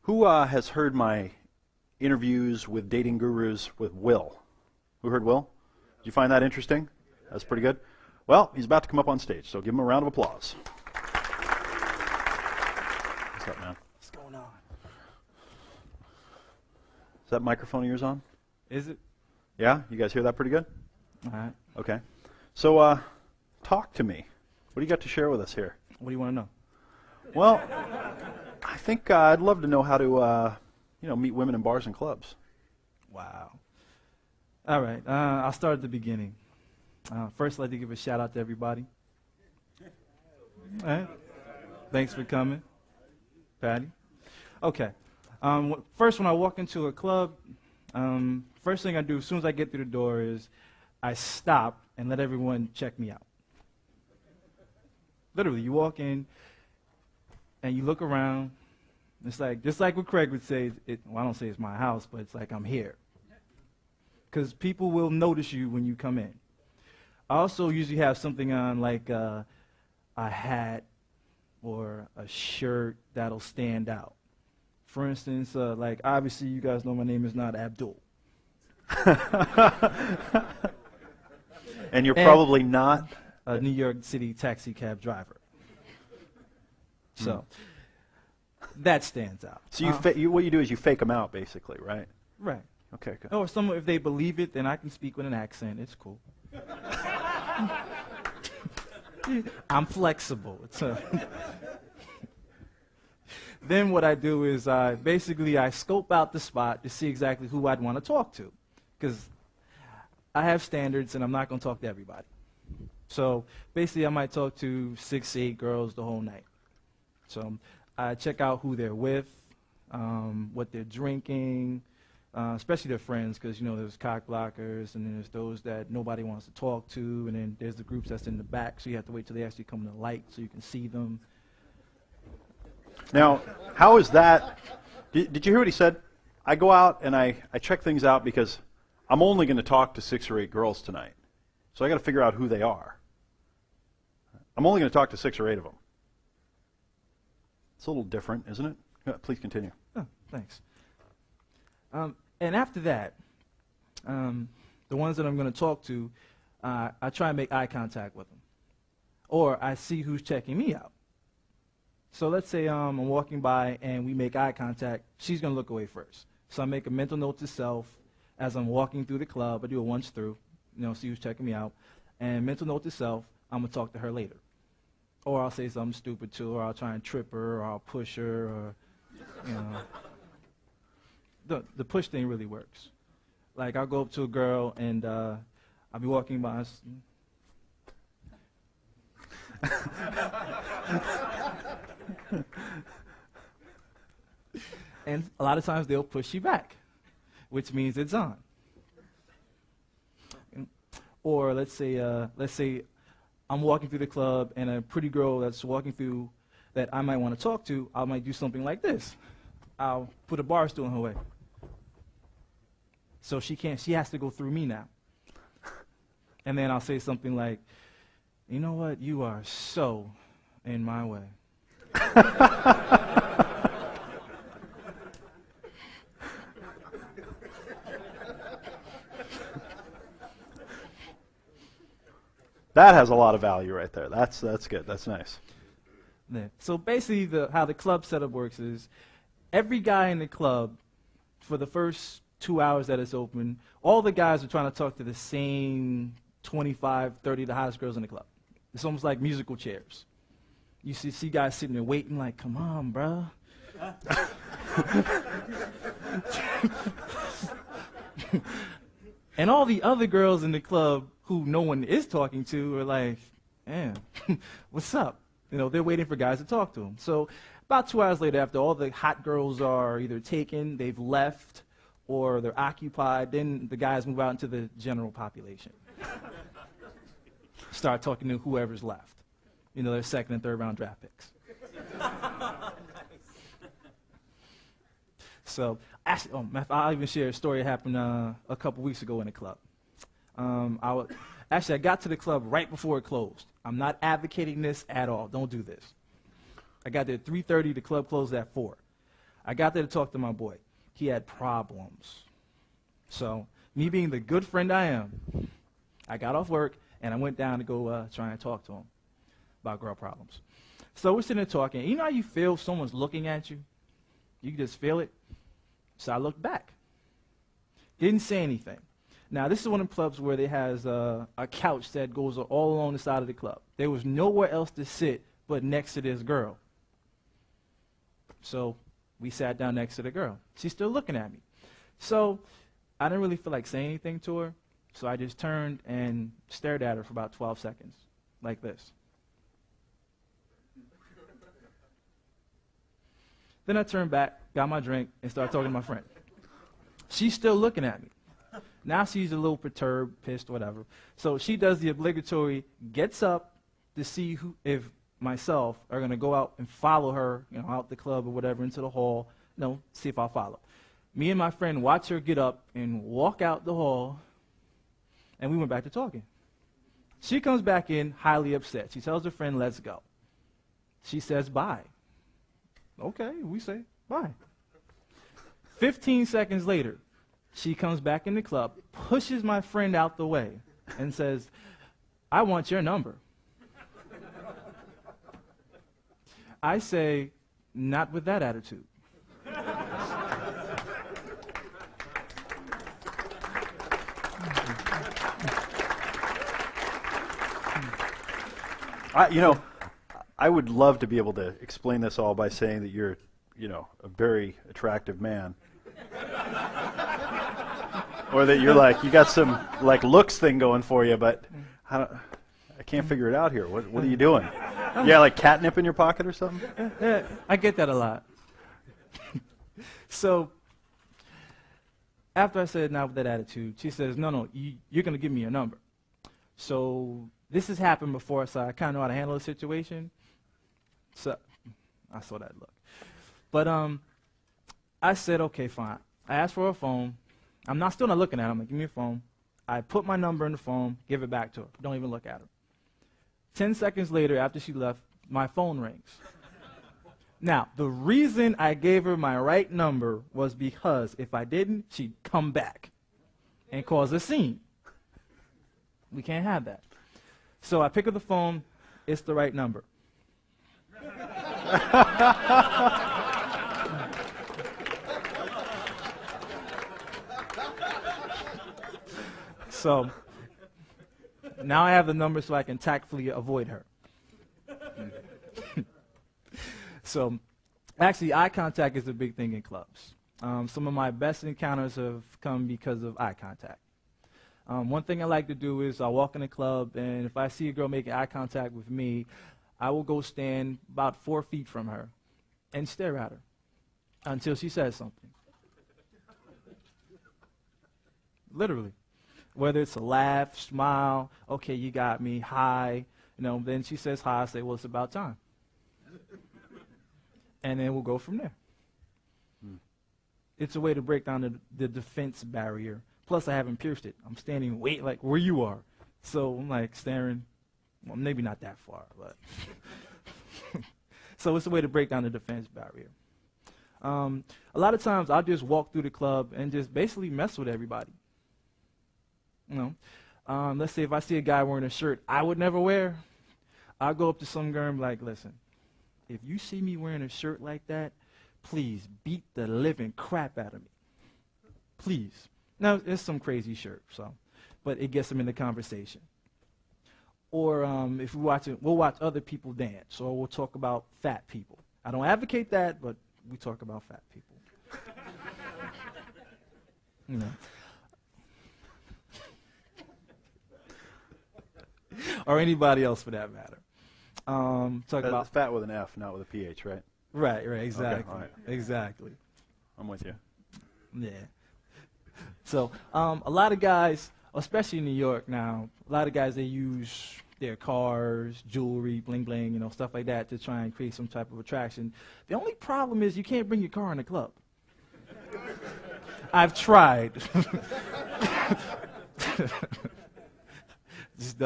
Who has heard my interviews with dating gurus with Will? Who heard Will? Did you find that interesting? That's pretty good. Well, he's about to come up on stage, so give him a round of applause. What's up, man? What's going on? Is that microphone of yours on? Is it? Yeah? You guys hear that pretty good? All right. Okay. So, talk to me. What do you got to share with us here? What do you want to know? Well, I think I'd love to know how to, meet women in bars and clubs. Wow. All right. I'll start at the beginning. First, I'd like to give a shout out to everybody. All right. Thanks for coming, Patty. Okay. First, when I walk into a club, first thing I do as soon as I get through the door is I stop and let everyone check me out. Literally, you walk in and you look around. It's like, just like what Craig would say, I don't say it's my house, but it's like I'm here. Because people will notice you when you come in. I also usually have something on like a hat or a shirt that'll stand out. For instance, like obviously you guys know my name is not Abdul. And you're probably not a New York City taxi cab driver. So that stands out. So what you do is you fake them out, basically, right? Right. Okay, good. Or if they believe it, then I can speak with an accent. It's cool. I'm flexible. Then what I do is I scope out the spot to see exactly who I'd want to talk to. Because I have standards and I'm not going to talk to everybody. So basically I might talk to 6 to 8 girls the whole night. So I check out who they're with, what they're drinking, especially their friends, because there's cock blockers, and then there's those that nobody wants to talk to, and then there's the groups that's in the back, so you have to wait till they actually come in the light so you can see them. Now, how is that? Did you hear what he said? I go out and I check things out because I'm only going to talk to 6 or 8 girls tonight. So I got to figure out who they are. I'm only going to talk to 6 or 8 of them. It's a little different, isn't it? Please continue. Oh, thanks. And after that, the ones that I'm going to talk to, I try and make eye contact with them. Or I see who's checking me out. So let's say I'm walking by and we make eye contact. She's going to look away first. So I make a mental note to self as I'm walking through the club. I do a once through, see who's checking me out. And mental note to self, I'm going to talk to her later. Or I'll say something stupid to her, or I'll try and trip her, or I'll push her, or, The push thing really works. Like, I'll go up to a girl, and I'll be walking by. And a lot of times they'll push you back, which means it's on. Or let's say I'm walking through the club, and a pretty girl that's walking through that I might want to talk to, I might do something like this. I'll put a bar stool in her way. So she has to go through me now. And then I'll say something like, you know what, you are so in my way. That has a lot of value right there. That's good. That's nice. Yeah. So basically how the club setup works is every guy in the club, for the first 2 hours that it's open, all the guys are trying to talk to the same 25, 30, the hottest girls in the club. It's almost like musical chairs. You see guys sitting there waiting like, come on, bro. And all the other girls in the club who no one is talking to are like, man, what's up? They're waiting for guys to talk to them. So about 2 hours later, after all the hot girls are either taken, they've left, or they're occupied, then the guys move out into the general population. Start talking to whoever's left. Their second and third round draft picks. So, actually, I'll even share a story that happened a couple weeks ago in a club. I got to the club right before it closed. I'm not advocating this at all. Don't do this. I got there at 3:30. The club closed at 4. I got there to talk to my boy. He had problems. So, me being the good friend I am, I got off work and I went down to go try and talk to him about girl problems. So we're sitting there talking. You know how you feel someone's looking at you? You can just feel it. So I looked back. Didn't say anything. Now, this is one of the clubs where there has a couch that goes all along the side of the club. There was nowhere else to sit but next to this girl. So we sat down next to the girl. She's still looking at me. So I didn't really feel like saying anything to her, so I just turned and stared at her for about 12 seconds, like this. Then I turned back, got my drink, and started talking to my friend. She's still looking at me. Now she's a little perturbed, pissed, whatever. So she does the obligatory, gets up to see if myself are going to go out and follow her, out the club or whatever, into the hall, see if I'll follow. Me and my friend watch her get up and walk out the hall, and we went back to talking. She comes back in highly upset. She tells her friend, let's go. She says bye. Okay, we say bye. 15 seconds later, she comes back in the club, pushes my friend out the way, and says, I want your number. I say, not with that attitude. I would love to be able to explain this all by saying that you're, a very attractive man. Or that you're you got some looks thing going for you, but I can't figure it out here. What are you doing? Yeah, catnip in your pocket or something? I get that a lot. So after I said not with that attitude, she says, no, you're going to give me your number. So this has happened before, so I kind of know how to handle the situation. So I saw that look. But I said, okay, fine. I asked for her phone. I'm still not looking at her. I'm like, give me your phone. I put my number in the phone, give it back to her. Don't even look at her. 10 seconds later, after she left, my phone rings. Now, the reason I gave her my right number was because if I didn't, she'd come back and cause a scene. We can't have that. So I pick up the phone. It's the right number. So now I have the number so I can tactfully avoid her. So actually, eye contact is a big thing in clubs. Some of my best encounters have come because of eye contact. One thing I like to do is I walk in a club, and if I see a girl making eye contact with me, I will go stand about 4 feet from her and stare at her until she says something. Literally. Whether it's a laugh, smile, okay, you got me, hi, then she says hi, I say, well, it's about time. And then we'll go from there. It's a way to break down the defense barrier. Plus, I haven't pierced it. I'm standing where you are. So I'm staring, well, maybe not that far, but. So it's a way to break down the defense barrier. A lot of times I'll just walk through the club and just basically mess with everybody. Let's say if I see a guy wearing a shirt I would never wear, I'll go up to some girl and be like, listen, if you see me wearing a shirt like that, please beat the living crap out of me. Please. Now, it's some crazy shirt, but it gets them in the conversation. Or if we'll watch other people dance, or we'll talk about fat people. I don't advocate that, but we talk about fat people. Or anybody else for that matter. Talk about fat with an F, not with a PH, right? Right, exactly. Okay, all right. Exactly. I'm with you. Yeah. So a lot of guys, especially in New York now, a lot of guys, they use their cars, jewelry, bling bling, stuff like that to try and create some type of attraction. The only problem is you can't bring your car in the club. I've tried. Just